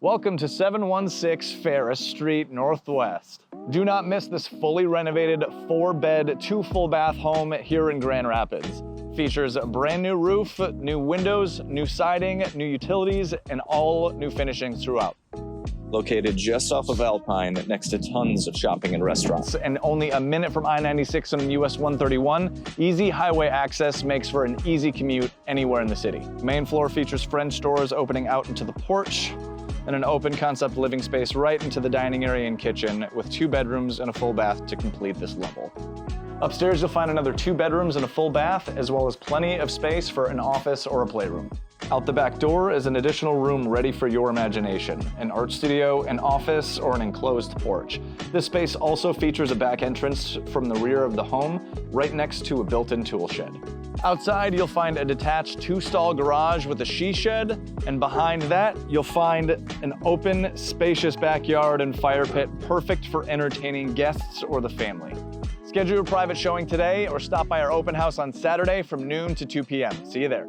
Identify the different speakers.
Speaker 1: Welcome to 716 Ferris Street Northwest. Do not miss this fully renovated 4-bed, 2 full bath home here in Grand Rapids. Features a brand new roof, new windows, new siding, new utilities, and all new finishings throughout.
Speaker 2: Located just off of Alpine, next to tons of shopping and restaurants.
Speaker 1: And only a minute from I-96 and US 131, easy highway access makes for an easy commute anywhere in the city. Main floor features French doors opening out into the porch, and an open concept living space right into the dining area and kitchen, with 2 bedrooms and a full bath to complete this level. Upstairs, you'll find another 2 bedrooms and a full bath, as well as plenty of space for an office or a playroom. Out the back door is an additional room ready for your imagination, an art studio, an office, or an enclosed porch. This space also features a back entrance from the rear of the home, right next to a built-in tool shed. Outside, you'll find a detached 2-stall garage with a she shed, and behind that, you'll find an open, spacious backyard and fire pit, perfect for entertaining guests or the family. Schedule a private showing today or stop by our open house on Saturday from noon to 2 p.m. See you there.